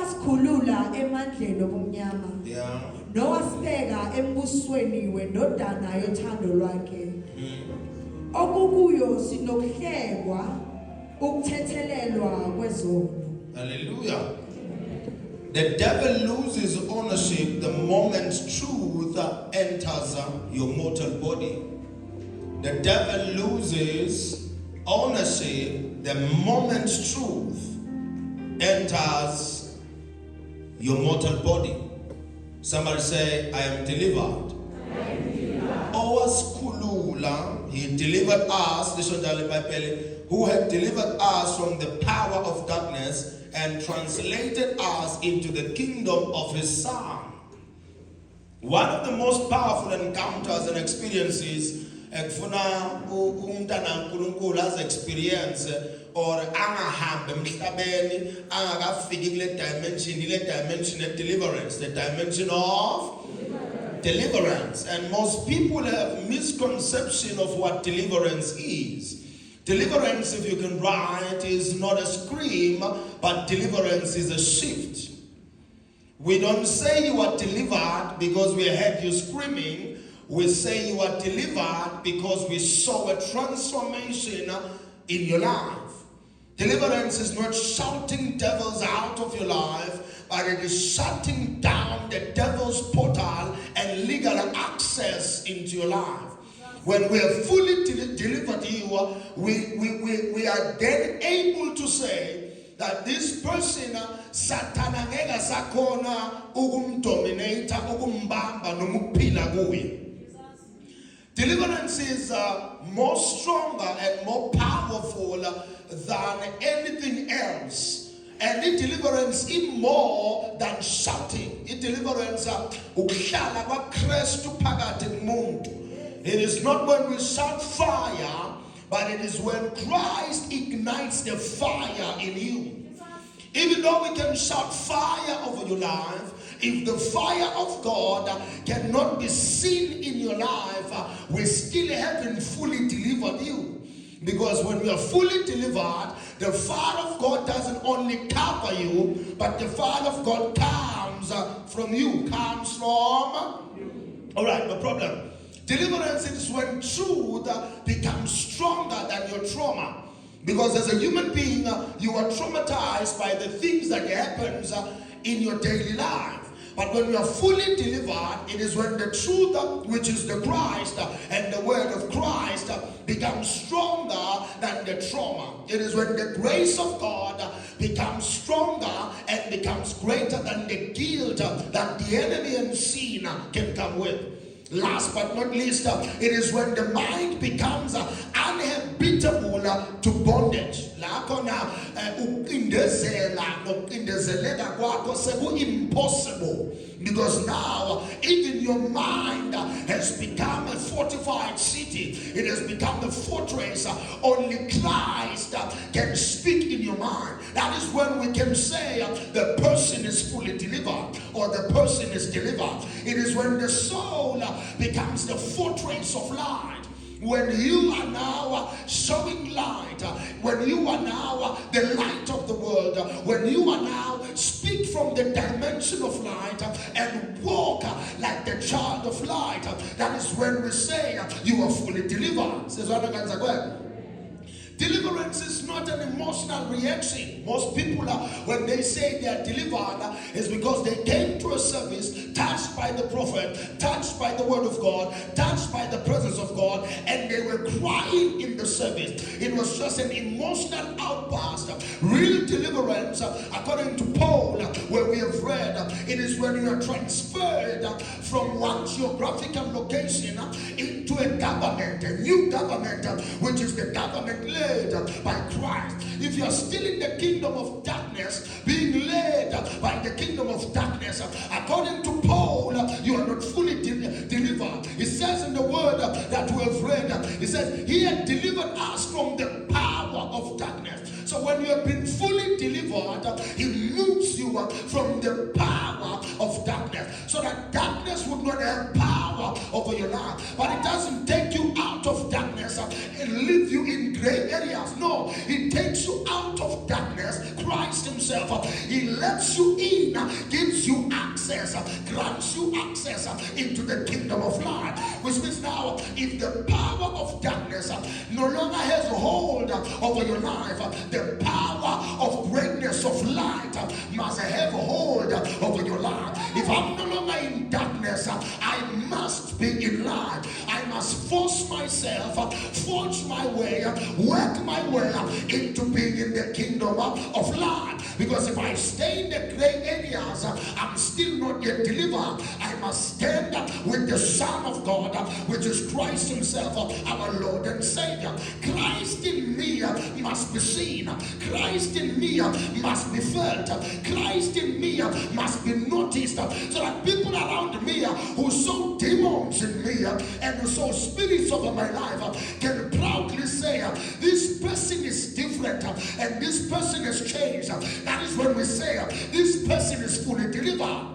owasikhulula emandleni obumnyama Yeah. nowasibeka embusweni wendodana yothando lwakhe okukuyo sinokuhlekwa ukuthethelelwa kwezono. Hallelujah. The devil loses ownership the moment truth enters your mortal body. The devil loses ownership the moment truth enters your mortal body. Somebody say, I am delivered. Owaskhulula, he delivered us, listen to the Bible, who had delivered us from the power of darkness and translated us into the kingdom of his son. One of the most powerful encounters and experiences ekufuna umntana uNkulunkulu az experience or angahambe emhlabeni angakafiki kule dimension of deliverance, the dimension of deliverance. And most people have misconception of what deliverance is. Deliverance, if you can write, is not a scream, but deliverance is a shift. We don't say you are delivered because we heard you screaming. We say you are delivered because we saw a transformation in your life. Deliverance is not shouting devils out of your life, but it is shutting down the devil's portal and legal access into your life. When we have fully delivered you, we are then able to say that this person, Satan angeke sakhona ukumdominate, ukumbamba nomuphila kuye. Deliverance is more stronger and more powerful than anything else. And the deliverance is more than shouting. The deliverance ukuhlala kwaKristu phakathi kumuntu. It is not when we shout fire, but it is when Christ ignites the fire in you. Even though we can shout fire over your life, if the fire of God cannot be seen in your life, we still haven't fully delivered you. Because when we are fully delivered, the fire of God doesn't only cover you, but the fire of God comes from you, comes from. All right, no problem. Deliverance is when truth becomes stronger than your trauma. Because as a human being, you are traumatized by the things that happens in your daily life. But when you are fully delivered, it is when the truth, which is the Christ and the word of Christ, becomes stronger than the trauma. It is when the grace of God becomes stronger and becomes greater than the guilt that the enemy and sin can come with. Last but not least, it is when the mind becomes unhabitable to bondage. Impossible. Because now, even your mind has become a fortified city. It has become a fortress. Only Christ can speak in your mind. That is when we can say the person is fully delivered or the person is delivered. It is when the soul becomes the fortress of light. When you are now showing light, when you are now the light of the world, when you are now speak from the dimension of light and walk like the child of light, that is when we say you are fully delivered. Deliverance is not an emotional reaction. Most people, when they say they are delivered, is because they came to a service touched by the prophet, touched by the word of God, touched by the presence of God, and they were crying in the service. It was just an emotional outburst. Real deliverance, according to Paul, where we have read, it is when you are transferred from one geographical location into a government, a new government, which is the government led by Christ. If you are still in the kingdom of darkness, being led by the kingdom of darkness, according to Paul, you are not fully delivered. It says in the word that we have read, it says, he had delivered us from the power of darkness. So when you have been fully delivered, he moves you from the power of darkness, so that darkness would not have power over your life. But it doesn't take you out of darkness and leave you in gray area. else. No, he takes you out of darkness. Christ himself, he lets you in, gives you access, grants you access into the kingdom of light. Which means now, if the power of darkness no longer has a hold over your life, the power of greatness of light must have a hold over your life. If I'm no longer in darkness, I must be in light. I must force myself, forge my way, work my way into being in the kingdom of light. Because if I stay in the gray areas, I'm still not yet delivered. I must stand with the Son of God, which is Christ himself, our Lord and Savior. Christ in me must be seen. Christ in me must be felt. Christ in me must be noticed. So that people around me who saw demons in me and who saw spirits over my life can proudly say, this person is different and this person has changed. That is when we say, this person is fully delivered.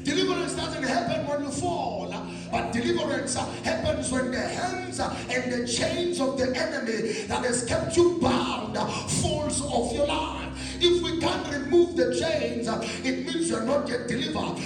Deliverance doesn't happen when you fall, but deliverance happens when the hands and the chains of the enemy that has kept you bound falls off your life. If we can't remove the chains, it means you're not yet delivered.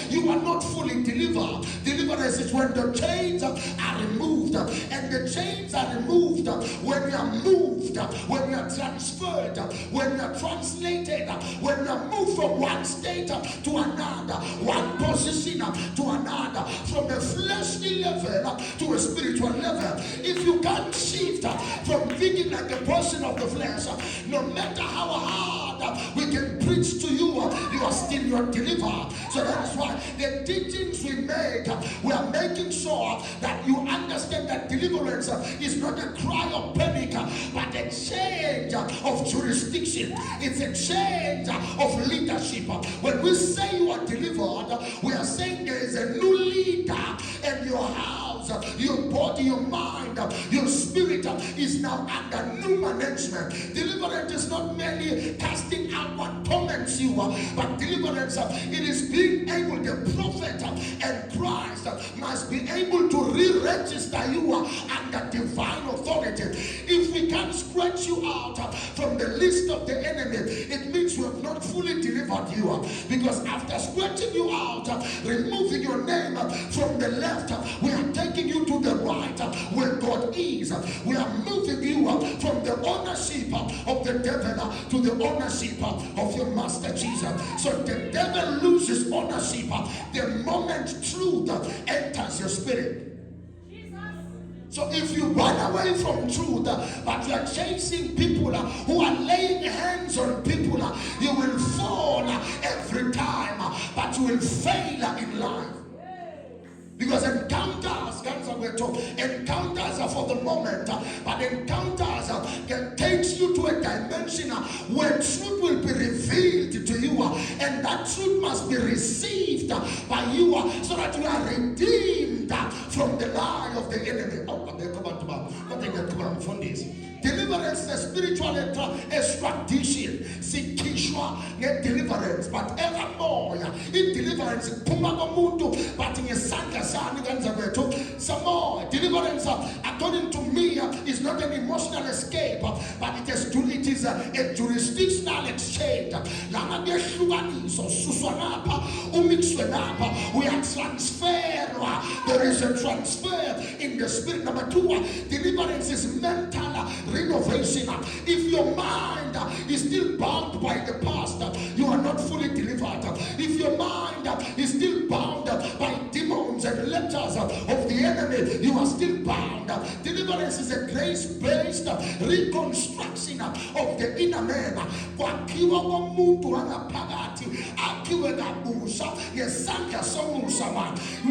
You are not fully delivered. Deliverance is when the chains are removed, and the chains are removed when you are moved, when you are transferred, when you are translated, when you are moved from one state to another, one position to another, from a fleshly level to a spiritual level. If you can't shift from thinking like a person of the flesh, no matter how hard we can preach to you, you are still not delivered. So that is why the teachings we make, we are making sure that you understand that deliverance is not a cry of panic, but a change of jurisdiction. It's a change of leadership. When we say you are delivered, we are saying there is a new leader in your house. Your body, your mind, your spirit is now under new management. Deliverance is not merely casting out what torments you, but deliverance, it is being able, the prophet and Christ must be able to re-register you under divine authority. If we can't scratch you out from the list of the enemy, it means we have not fully delivered you. Because after scratching you out, removing your name from the left, we are taking you to the right where God is. We are moving you from the ownership of the devil to the ownership of your master Jesus. So the devil loses ownership the moment truth enters your spirit. So if you run away from truth, but you are chasing people who are laying hands on people, you will fall every time, but you will fail in life. Because encounters are for the moment, but encounters can take you to a dimension where truth will be revealed to you, and that truth must be received by you so that you are redeemed from the lie of the enemy. Deliverance is spiritual extradition. Sikishwa deliverance, but evermore in deliverance but in some more deliverance according to me is not an emotional escape, but it is a jurisdictional exchange. We are transferred. There is a transfer in the spirit. Number two, deliverance is mental renovation. If your mind is still bound by the past, you are not fully delivered. If your mind is still bound by demons and letters of the enemy, you are still bound. Deliverance is a grace-based reconstruction of the inner man. You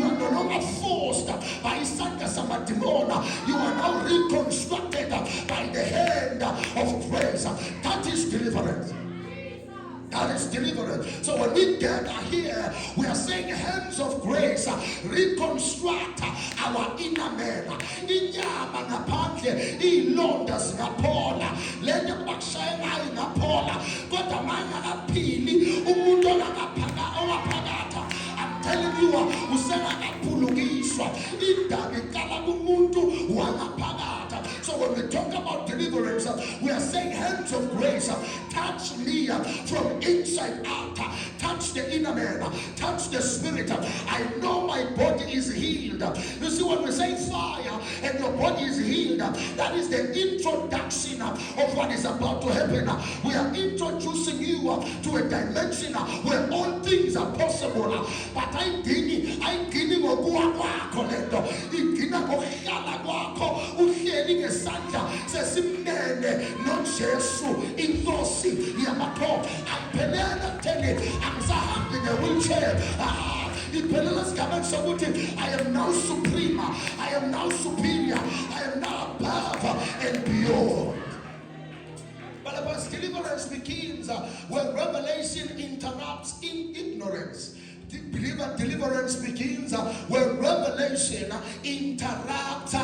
are no longer forced by Santa demon. You are now reconstructed by the hand of grace. That is deliverance. That is deliverance. So when we get here, we are saying hands of grace reconstruct our inner man. Inyama ngaphandle ilondas ngaphola lento bakshayela ingaphola kodwa manje akaphili umuntu ongaphaka owaphakatha. I'm telling you, usengakaphulukiswa indaba iqala kumuntu wangaphakatha. So when we talk about deliverance, we are saying hands of grace touch me from inside out, touch the inner man, touch the spirit. I know my body is healed. You see, when we say fire and your body is healed, that is the introduction of what is about to happen. We are introducing you to a dimension where all things are possible. But I didn't go kwakho igcina ngokuhlala kwakho uhleli ngesandla sesimnene noJesu inkosi yamakho. Ayiphelele kutheni angisahambi nge-wheelchair. Iphelele esigabeni sokuthi I am now supreme, I am now superior, I am now above and beyond. But about deliverance begins when revelation interrupts in ignorance. Believer deliverance begins when revelation interrupts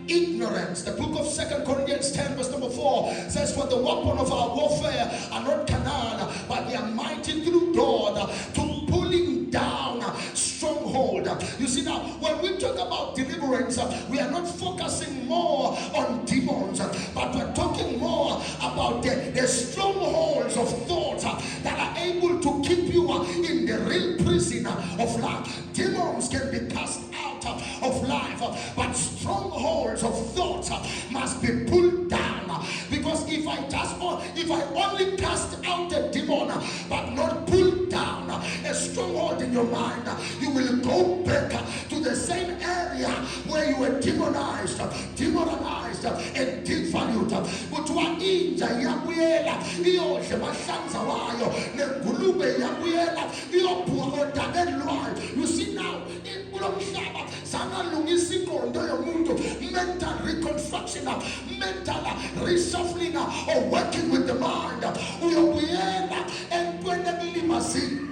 ignorance. The book of 2 Corinthians 10 verse number 4 says, for the weapon of our warfare are not carnal, but they are mighty through God to pulling down stronghold. You see, now when we talk about deliverance, we are not focusing more on demons, but we're talking more about the strongholds of thoughts that are able to keep you in the real prison of life. Demons can be cast out of life, but strongholds of thoughts must be pulled down. Because if I only cast out a demon but not pull down a stronghold in your mind, you will go back to the same area where you were demoralized and devalued. Kuthiwa inja iyabuyela iyodle mahlanza wayo negulube iyabuyela iyobhuka odakeni lwayo. You see now, kulo mhlaba sangalungisa ingqondo yomuntu, mental reconstruction, mental reshuffling or working with the mind. Uyobuyela entweni ekulimazini.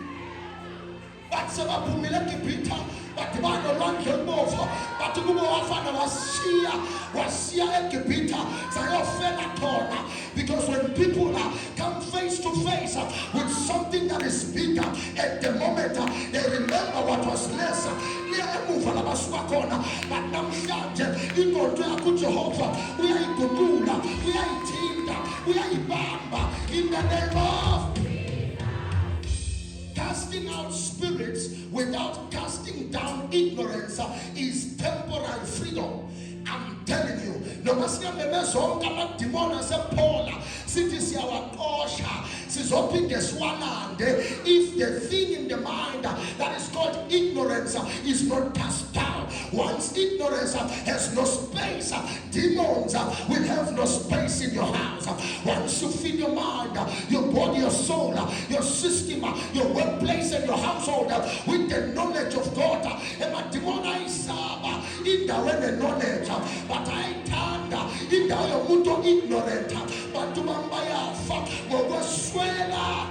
Bathi sebaphumile eGibhithe bathi banolwandle olubovu, bathi kubo wafana wasiya eGibhithe sayofela khona. Because when people come face to face with something that is bigger, at the moment they remember what was less. Emuva labasuka khona, but namhlanje ingqondo yakho uJehova uyayiguqula, uyayithinta, uyayibamba in the name of casting out spirits without casting down ignorance is temporary freedom. I'm telling you, noma siyameme zonke amadimoni asephola sithi siyawaxosha sizophinde siwalande, if the thing in the mind that is called ignorance is not cast down. Once ignorance has no space, demons will have no space in your house. Once you fill your mind, your body, your soul, your system, your workplace and your household with the knowledge of God, emadimoni ayisaba indawo ene-knowledge, but ayithanda indawo yomuntu ignorant. Bantu bayafa ngokweswela,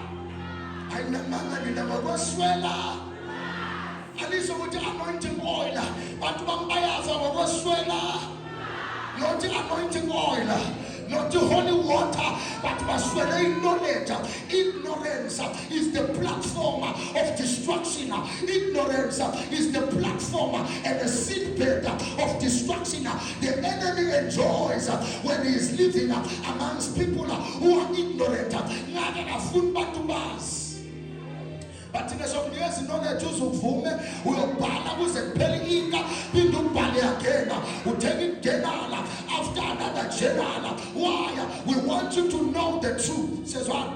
ayinamanga nina ngokweswela. Alisho ukuthi anointing oil, bantu bayafa ngokweswela. Not anointing oil, not the holy water, but baswele knowledge. Ignorance is the platform of destruction. Ignorance is the platform and the seedbed of destruction. The enemy enjoys when he is living amongst people who are ignorant. But in the shop, knowledge uvume uyobhala kuze kuphele inka phinde ubhale again uthenga idenala after another general. Why? We want you to know the truth. Says what?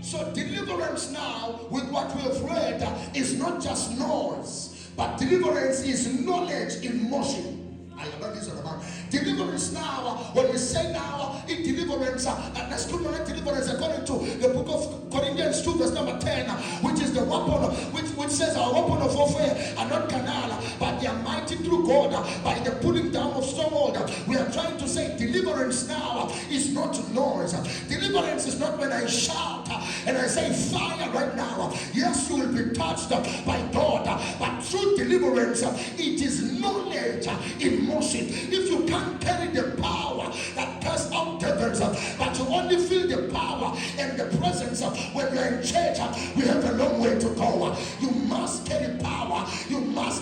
So deliverance now with what we have read is not just noise, but deliverance is knowledge in motion. Deliverance now, when we say now in deliverance, and let's put on deliverance according to the book of Corinthians 2 verse number 10, which is the weapon, which says our weapon of warfare are not carnal, but they are mighty through God by the pulling down of stronghold. We are trying to say deliverance now is not noise. Deliverance is not when I shout and I say fire right now. Yes, you will be touched by God, but through deliverance, it is knowledge in motion. If you can't carry the power that casts out devils, but you only feel the power and the presence when you're in church, we have a long way to go. You must carry power. You must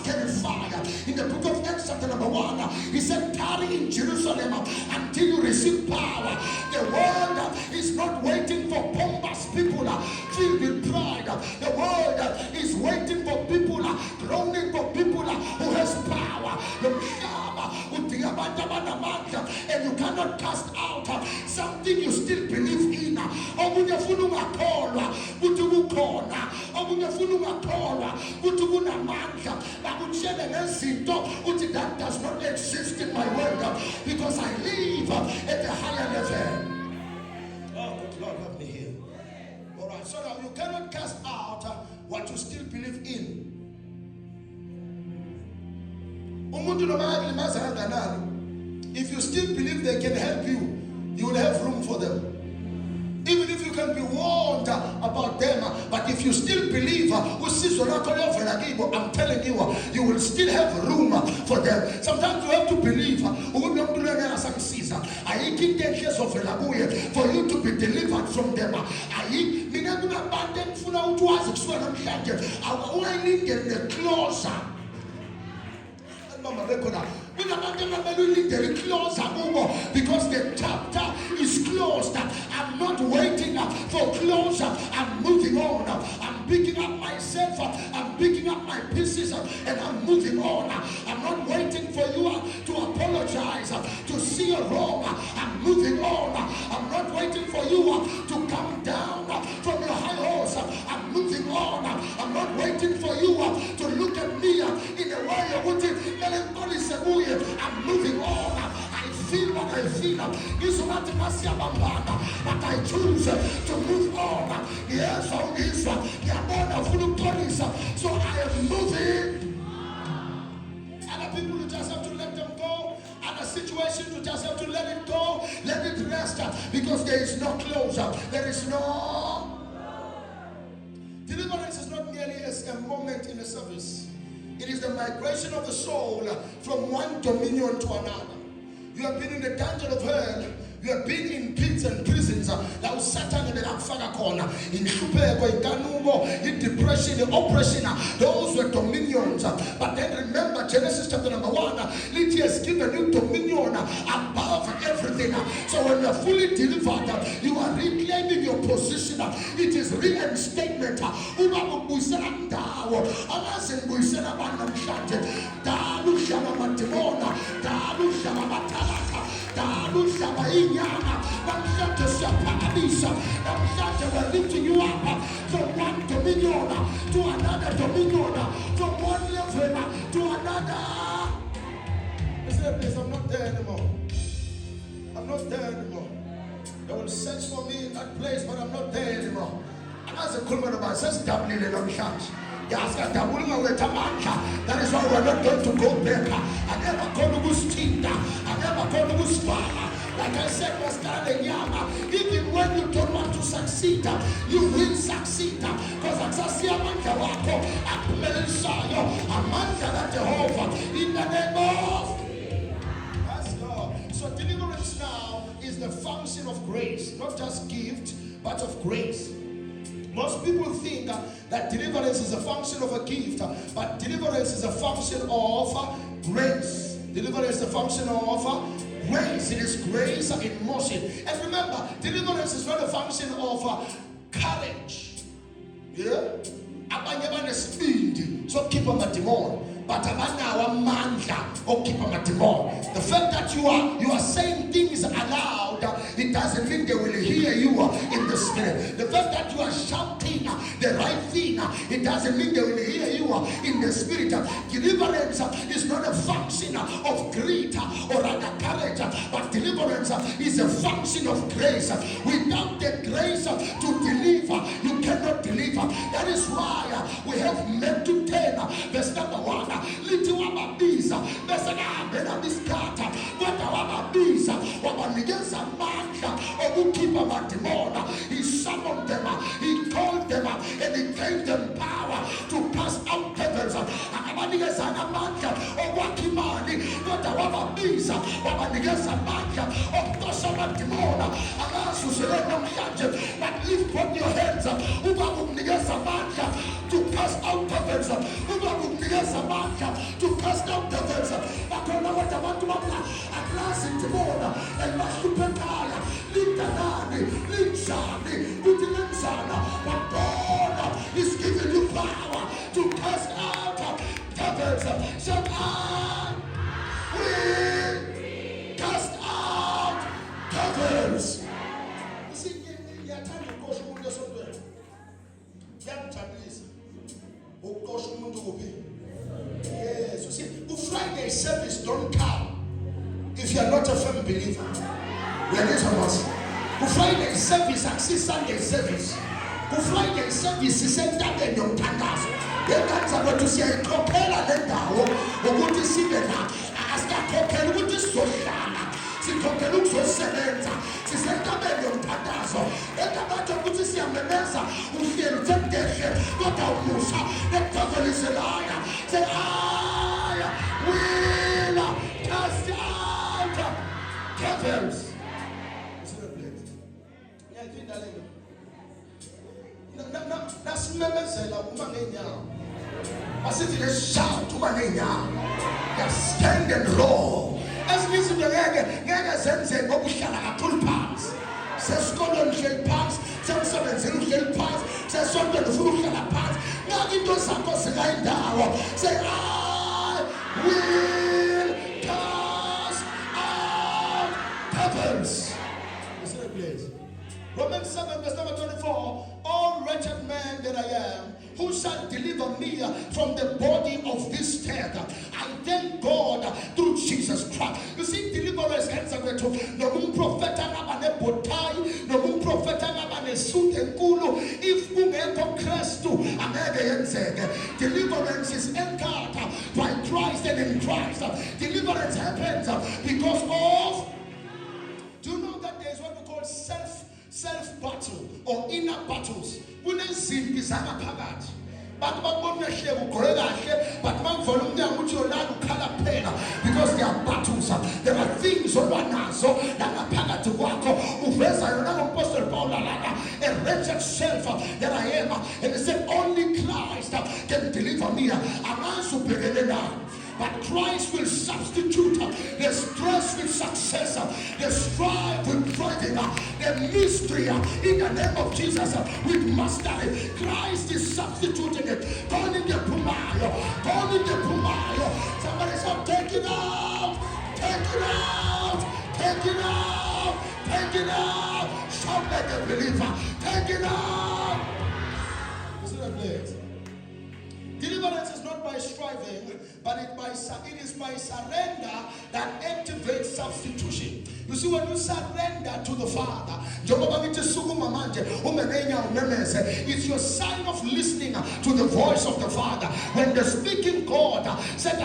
He said, tarry in Jerusalem until you receive power. The world is not waiting for pompous people filled with pride. The world is waiting for people, groaning for people who has power. And you cannot cast out something you still believe in. That does not exist in my world because I live at a higher level. Oh, but Lord, help me here. All right, so now you cannot cast out what you still believe in. If you still believe they can help you, you will have room for them. Even if you can be warned about them, but if you still believe, I'm telling you, you will still have room for them. Sometimes you have to believe for you to be delivered from them. Because the chapter is closed. I'm not waiting for closure. I'm moving on. I'm picking up myself. I'm picking up my pieces and I'm moving on. I'm not waiting for you to apologize, to see a wrong. I'm moving on. I'm not waiting for you to come down from your high horse. I'm moving on. I'm not waiting for you to look at me in a way you wouldn't. I'm moving on. I feel what I feel. But I choose to move on. Yes, on this one. So I am moving. Other people, you just have to let them go. Other situations, you just have to let it go. Let it rest. Because there is no closure. There is no. Deliverance is not merely a moment in a service. It is the migration of the soul from one dominion to another. You have been in the dungeon of hell. You have been in pits and prisons. That was Satan in the Akfaga corner. In Shupego, in Kanumo, in depression, in oppression. Those were dominions. But then remember, Genesis chapter number 1, it has given you dominion above everything. So when you are fully delivered, you are reclaiming your position. It is reinstatement. We're lifting you up from one dominion to another dominion, from one level to another. Please, I'm not there anymore. I'm not there anymore. They will search for me in that place, but I'm not there anymore. And as a cool man of says, doubling in the church. Yes, that is why we're not going to go back. I never go to Stinda. I never go to Spara. Like I said, even when you don't want to succeed, you will succeed. Because in the name of. That's God. So deliverance now is the function of grace, not just gift, but of grace. Most people think that deliverance is a function of a gift, but deliverance is a function of grace. Deliverance is a function of grace. It is grace in motion. And remember, deliverance is not a function of courage. Yeah? Abanye speed, so keep on the demon. But abanye mandla, or keep on the demon. The fact that you are saying things aloud, it doesn't mean they will hear you in the spirit. The fact that you are shouting the right thing, it doesn't mean they will hear you in the spirit. Deliverance is not a function of greed or other courage, but deliverance is a function of grace. Without the grace to deliver, you cannot deliver. That is why we have men to 10, verse number 1. Little Wababisa, Messana, Biscata, what Wababisa, Wabanigasa Manka, or Keeper Matimona. He summoned them, he called them, and he gave them power to pass out devils. Abanigasa Manka, or Wakimani, what Wababisa, Wabanigasa Manka, or Tosama Timona, Alasusena Miaja, but lift up your hands, Ubabunigasa Manka, to pass out devils, Ubabunigasa Manka, to cast out devils. kodwa abantu bamla aklazi ndibona elibahluphe ekhaya linganani linjani kuthi lenzana but God is giving you power to cast out devils. Shout out, we cast out devils. You see, ngiyathanda ukukosha umuntu esontweni, kuyangijabulisa ukukosha umuntu kuphi. Yes, you see, Friday service don't come if you are not a firm believer. We are this one. Friday service actually Sunday service. Friday service is entabeni yomthandazo. Yenkanza to siyayikhokhela le ndawo ukuthi sibe la. Asikakhokhela ukuthi sizohlala. Sikhokhela ukuzosebenza. Sisentabeni yomthandazo. Enkabatho ukuthi siyamemeza uhlelo tsendehle kodwa umusha. The devil is a liar. Say, I will cast out devils. Nasimemezela uma ngenyawo. Asithi le shout uma ngenyawo. Stand and roll. Esinye ngeke zenze ngokuhlala kakhulu phansi. Sesikolweni uhleli phansi, semsebenzini uhleli phansi, sesontweni ufuna ukuhlala phansi. Ngeke into zakho zingayindawo. Say, I will cast out devils. Is it a place? Romans 7 verse number 24. Oh wretched man that I am, who shall deliver me from the body of this death? I thank God through Jesus Christ. You see, deliverance ends up with no prophet ngabane botai, no prophet ngabane suit enkulu. If ungekho Kristu angeke yenzeke. Deliverance is entered by Christ and in Christ. Deliverance happens because of. Do you know that there is what we call self battle or inner battles? Kunezimpi zangaphakathi. Bantu babona hle ugqoke kahle but mangivula umnyango uthi yolala ukhala kuphela because there are battles. There are things olwanazo langaphakathi kwakho uveza yona ngoMapostle Paul lana a wretched self that I am, and he said only Christ can deliver me. Amazi ubhekene nayo. But Christ will substitute the stress with success, the strife with thriving, the mystery in the name of Jesus with mastery. Christ is substituting it. Turn in the pumayo. Somebody say, take it out, take it out, take it out, take it out. Shout like a believer, take it out. Is it a place? Deliverance is not by striving, but it is by surrender that activates substitution. You see, when you surrender to the Father, it's your sign of listening to the voice of the Father. When the speaking God said,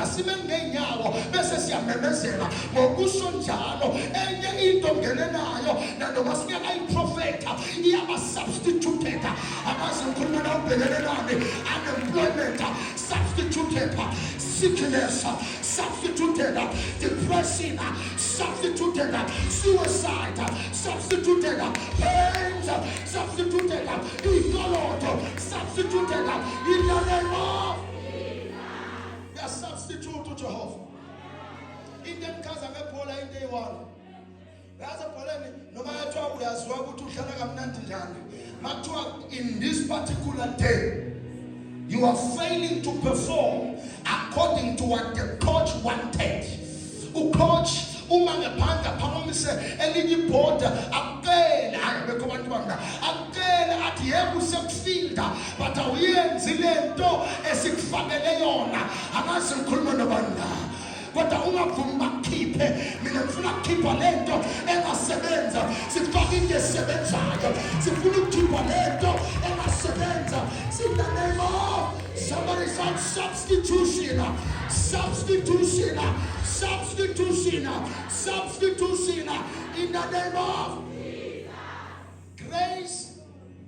unemployment substituted, sickness substituted, depression substituted, suicide substituted, pains substituted, evil substituted in the name of they are substitute to Jehovah. In them case of Paul in day one. There's a polemic, no matter what we are to in this particular day, you are failing to perform according to what the coach wanted. Coach, umangapanda pamomise elinye board akela abekobantu akela athi yebo sekufilda but awuyenzi lento esikufakele yona angazi ngikhuluma nobanda. Kodwa ungavumi bakhiphe mina ngifuna ukukhipha lento engasebenza sifake into esebenzayo sifuna ukukhipha lento engasebenza in the name of somebody shout substitution in the name of grace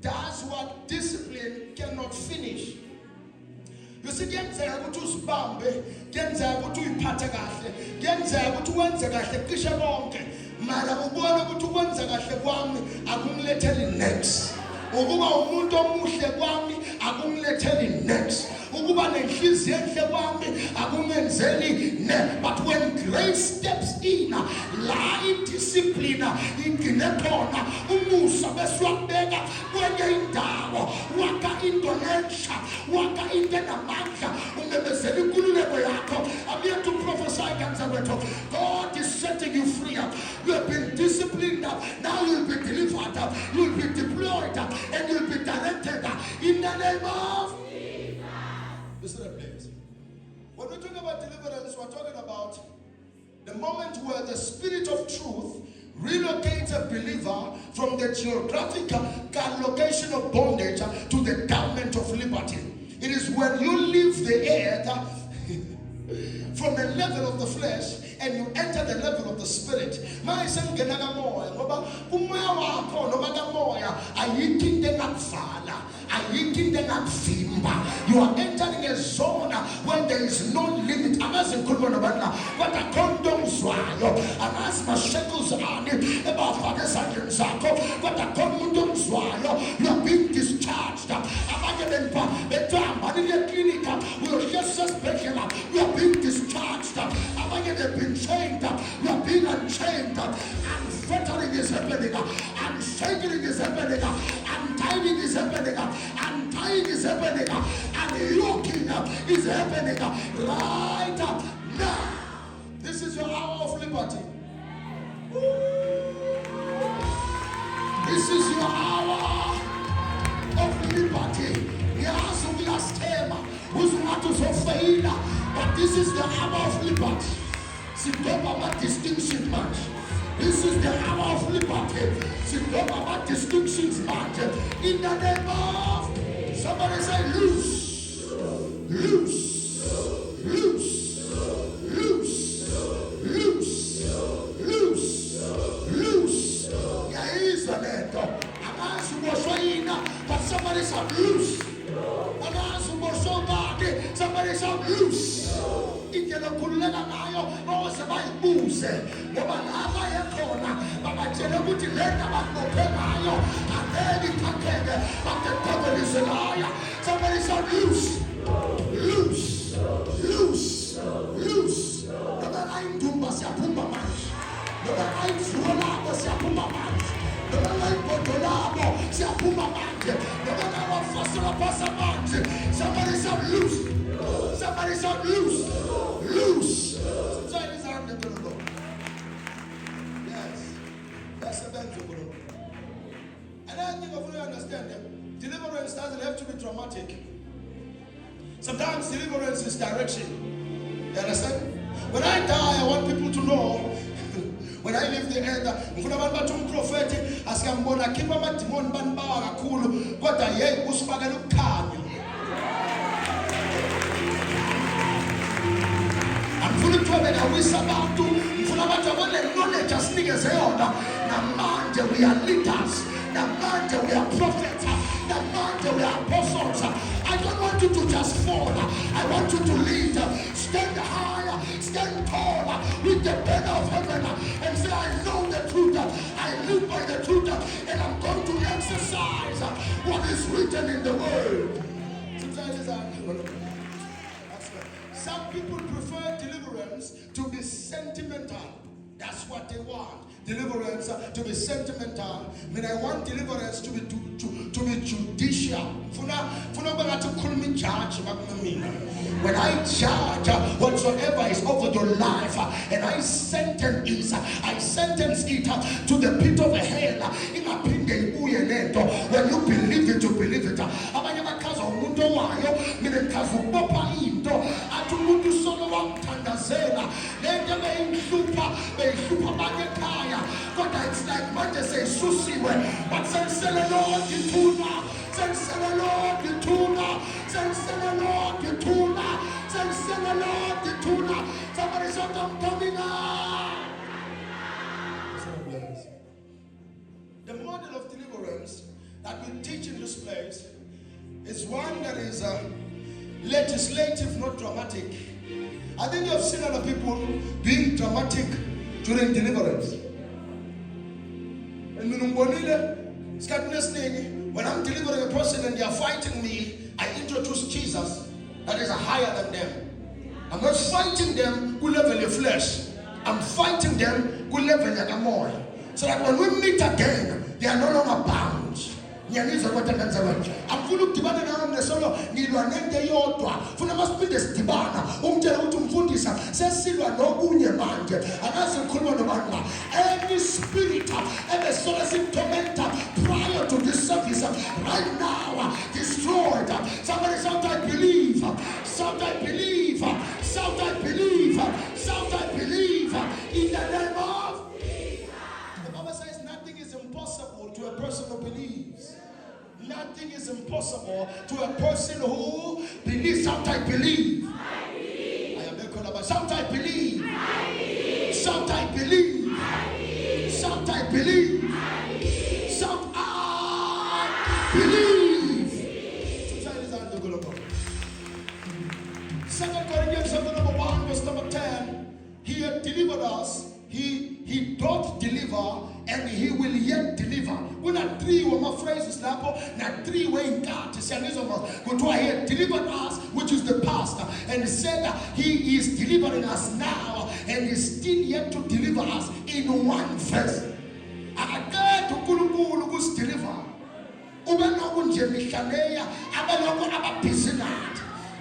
does what discipline cannot finish. You see, kuyenzeka ukuthi uzibambe, kuyenzeka ukuthi uyiphathe kahle, kuyenzeka ukuthi wenze kahle cishe konke, mara ubona ukuthi ukwenza kahle kwami akungiletheli next. Ukuba umuntu omuhle kwami akungiletheli next. ukuba nenhliziyo enhle kwami akungenzeli ne. But when grace steps in, la discipline ingine khona, umusa bese uyakubeka kwenye indawo, wakha into entsha, wakha into enamandla, umemezela inkululeko yakho. I'm here to prophesy against the God is setting you free. You have been disciplined. Now you'll be delivered. You'll be deployed. And you'll be directed in the name of Jesus. Listen, please. When we talk about deliverance, we're talking about the moment where the Spirit of truth relocates a believer from the geographical location of bondage to the garment of liberty. It is when you leave the earth from the level of the flesh and you enter the level of the spirit. You are entering a zone where there is no limit. You are being discharged. You are being discharged. They've been chained. You are being unchained. Unfettering is happening. Unshaking is happening. Untying is happening. Untying is happening. Unlocking is happening right now. This is your hour of liberty. This is your hour of liberty. But this is the hour of liberty. Sidoma distinction match. This is the hour of liberty. Sidoma distinctions match. In the name of somebody say loose, loose, loose, loose, loose, loose, loose. Yeah, is a letter. But somebody said loose. Somebody shout loose. Ingela kulela nayo bose bayibuze ngoba lapha ekhona babatshela ukuthi lena bakuphe ngayo angeke ithatheke, but the devil is a liar. Somebody shout loose, loose, loose, loose. Ngoba ayindumba siyaphuma manje, ngoba ayidlula lapho siyaphuma manje, ngoba ayibhodolabo siyaphuma manje, ngoba awafasela phasa manje. Somebody shout loose. Somebody shout loose. Loose. Sometimes his arm is going to go. Yes. That's the best of it. And I think of you understand that deliverance doesn't have to be dramatic. Sometimes deliverance is direction. You understand? When I die, I want people to know. When I leave the earth, ngifuna abantu bathi umprofeti asiyambona khipha amadimoni banibawa kakhulu kodwa yey usifakela ukukhanya. Angifuna ukuthobeka wisabantu, ngifuna abantu abaneknowledge asinikeze yona. Namanje we are leaders, namanje we are prophets, namanje we are apostles. I don't want you to just fall. I want you to lead. Stand higher, stand taller with the banner of heaven and say, I know the truth, I live by the truth, and I'm going to exercise what is written in the word. Some people prefer deliverance to be sentimental. That's what they want. Deliverance to be sentimental. I mean, I want deliverance to be judicial. When I judge whatsoever is over your life, and I sentence it to the pit of hell. When you believe it, you believe it. God, it's like Monday say sushi, but since the Lord you tuna, since the Lord you tuna, since the Lord you tuna, since the Lord you tuna. Somebody shout, I'm coming out. The model of deliverance that we teach in this place is one that is legislative, not dramatic. I think you have seen other people being dramatic during deliverance. And when I'm delivering a person and they are fighting me, I introduce Jesus. that is higher than them. I'm not fighting them who level your flesh. I'm fighting them who level your more. So that when we meet again, they are no longer bound. Niyaniza kwa tanganza wanje. Amfuna ukudibana nawe nesolo ngilwa nento yodwa. Funa masiphinde sidibana. Umtshela ukuthi umfundisa sesilwa nokunye manje. Akaze ngikhuluma nobantu la. Any spirit ebesola simtormenta prior to this service right now destroyed. Somebody shout I believe. Shout I believe. Shout I believe. Shout I believe. In the name of the Bible says nothing is impossible to a person who believes. Nothing is impossible to a person who believes. Shout I believe. I believe. Shout I believe. I believe. Shout I believe. I believe. Shout I believe. I believe. Shout I believe. Second Corinthians chapter number 1 verse number 10. He had delivered us. He doth deliver, and he will yet deliver. When not three were my phrases now, not three way in God to say this of us. But he had delivered us, which is the past, and he said that he is delivering us now, and is still yet to deliver us in one verse. Again to Kulukulu was deliver.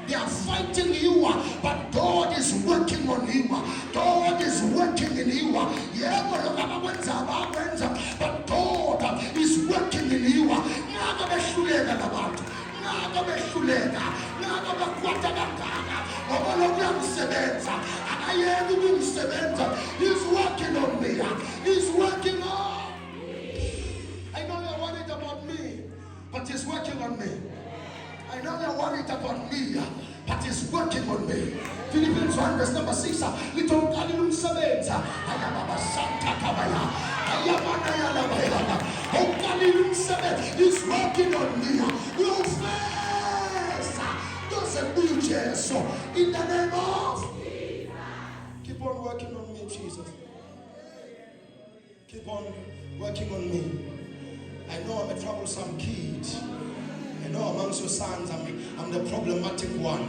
They are fighting you, but God is working on you. God is working in you. But God is working in you. He's working on me. He's working on. I know you're worried about me, but he's working on me. I know they're worried about me, but it's working on me. Philippians 1 verse number 6. Little Galilum Sabeta. Ayamaba Santa Kabaya. Ayamana Yalabaya. Oh Galilum Sabet is working on me. Your face doesn't do Jesus. In the name of keep on working on me, Jesus. Keep on working on me. I know I'm a troublesome kid. I know amongst your sons, I'm the problematic one.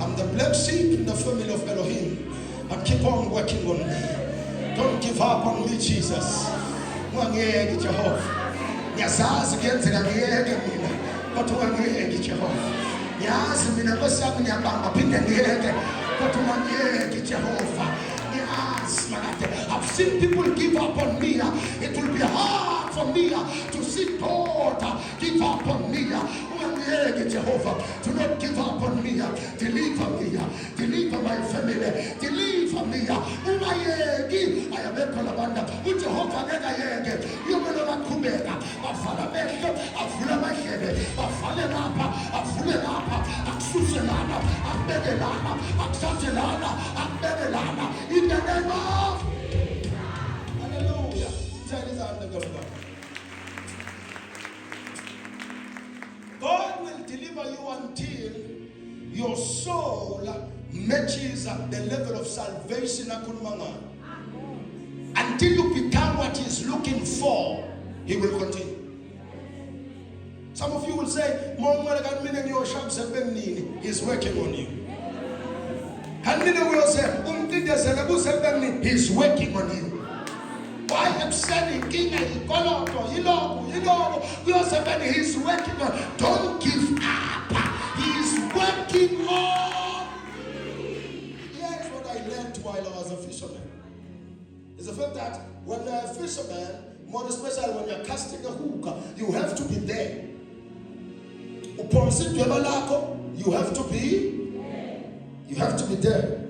I'm the black sheep in the family of Elohim. But keep on working on me. Don't give up on me, Jesus. Wangiyeke Jehovah. Ngiyazazi kuyenzeka ngiyeke mina. Kodwa wangiyeke Jehovah. Ngiyazi mina Nkosi yami ngiyabamba phinde ngiyeke. Kodwa wangiyeke Jehovah. Ngiyazi makade. I've seen people give up on me. It will be hard for me to see God give up on me. Jehovah, do not give up on me. Deliver me. Deliver my family. Deliver me. I am a Kolabanda. With Jehovah, you will not come back. I follow my head. I follow my head. I follow up. I follow up. I Susanana. I Bedelana. I Satilana. I Bedelana. In the name of Hallelujah. Tell us under God. God will deliver you until your soul matches the level of salvation. Until you become what He is looking for, He will continue. Some of you will say, He's working on you. And many will say, He's working on you. Why I'm saying he's working on. Don't give up. He's working on. Here's what I learned while I was a fisherman. It's the fact that when you're a fisherman, more especially when you're casting a hook, you have to be there. You have to be there.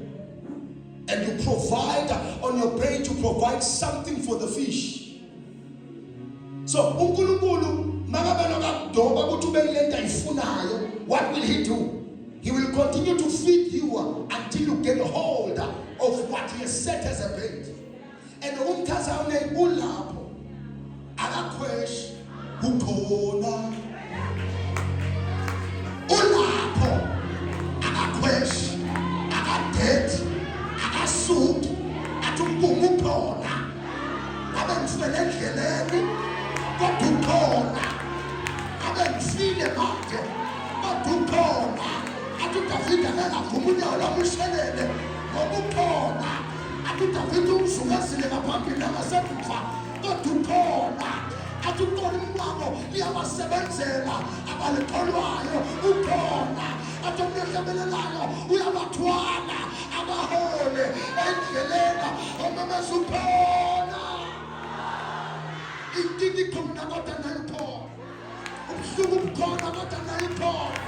And you provide on your brain to provide something for the fish. So, what will He do? He will continue to feed you until you get hold of what He has set as a bait. And suit at Umupona. I've been got to corner. I've been feeling out. Got to corner. I took a uDavida engavuma unyawo lwamishelele ngokukhona athi uDavida umzungezile ngaphambili angasekufa kodwa ukhona athi ukhona umnqamo liyabasebenzela abalikholwayo ukhona athi umhlebelelayo uyabathwala abahole endleleni omemeza ukhona inkinga ikhona kodwa nayo ukhona ubuhlungu bukhona kodwa nayo ukhona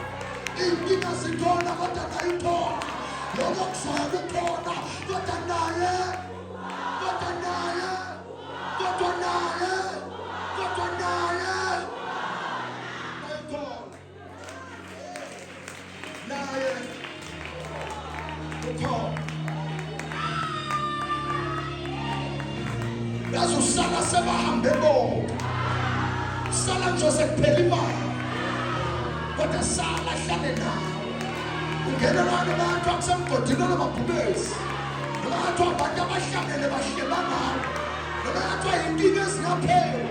inkinga zikhona kodwa nayo ukhona lokho kusaya kukhona kodwa naye kodwa naye kodwa naye kodwa naye naye ukhona yazusala sebahambe bonke sala nje sekuphela imali kodwa sala hlale nawe ungena lana abantu akusemgodini olababhubesi noma athiwa abantu abahlangene bahlela ngawo noma athiwa yinkinga ezingapheli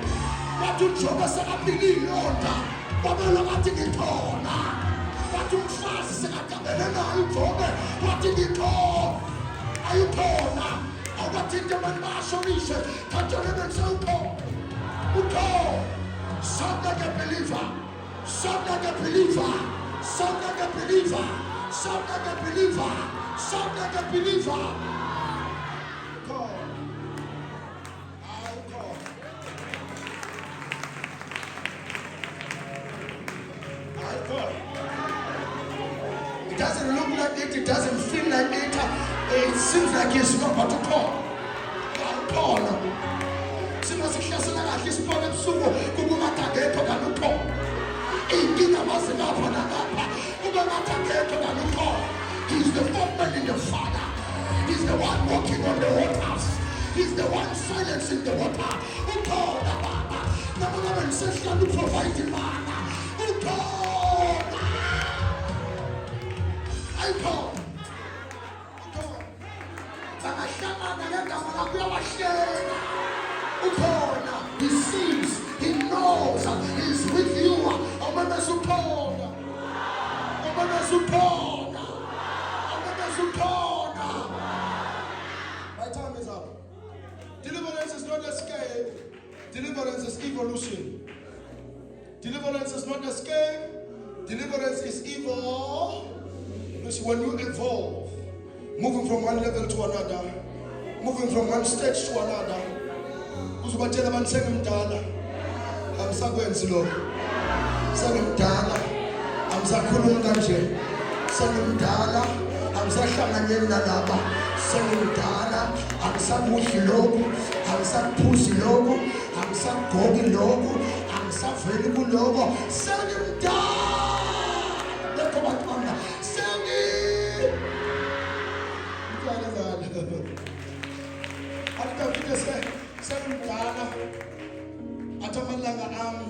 bathi uJobe sekabilile iyonda babela bathi ngikhona bathi umfazi sekagabene nayo uJobe bathi ngikhona ayikhona awubathi into abantu bayashonishe kanjalo bensewukhona ukhona. Sound like a believer. Sound like a believer. Sound like a believer. Sound like a believer. Sound like a believer. Call. I'll call. I'll call. It doesn't look like it. It doesn't feel like it. It seems like it's not about to call. I'll call. Masihlasela kahle isibone ebusuku kukungathangekho kanukho inkinga mazingapha nangapha kukungathangekho kanukho. He's the foreman in the fire. He's the one walking on the waters. He's the one silencing the water. Ukhona baba nabo ngabe ngisehlala uprovide imana ukhona ayikhona ukhona bangahlangana ngegama lakho uyabahlela. He sees, he knows, he's with you. My time is up. Deliverance is not escape. Deliverance is evolution. Deliverance is not escape. Deliverance is evolution. When you evolve, moving from one level to another, moving from one stage to another. Uzubatshela abantu sengimdala angisakwenzi lokho sengimdala angisakhulumi kanje sengimdala angisahlanganyeli nalaba sengimdala angisabudli lokho angisaphuzi lokho angisagogi lokho angisaveli kulokho sengimdala lokho bantu bami sengimdala athi amalanga ami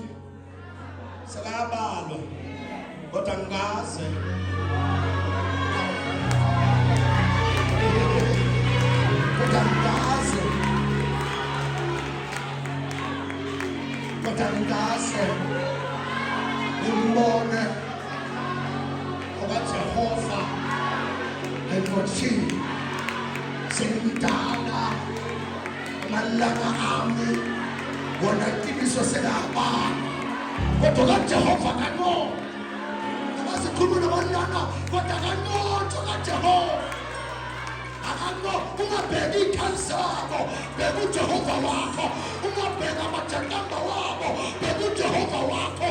sekayabalwa kodwa ngikaze kodwa ngikaze umbone okaJehova enkothini sengimdala malanga ami wona iqiniso sekahamba kodwa kaJehova kano abasikhuluma nabantwana kodwa kanotho kaJehova akano ungabheki ikhansi yakho bheka uJehova wakho ungabheka amajakamba wabo bheka uJehova wakho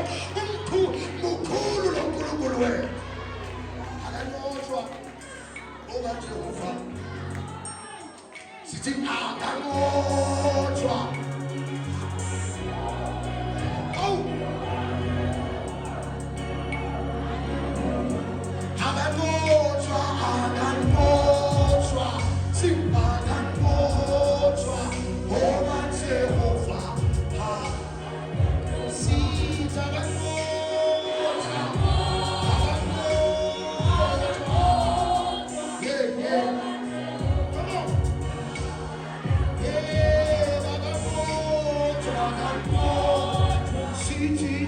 umkhulu lo Nkulunkulu wethu akanothwa okaJehova sithi akanothwa. City.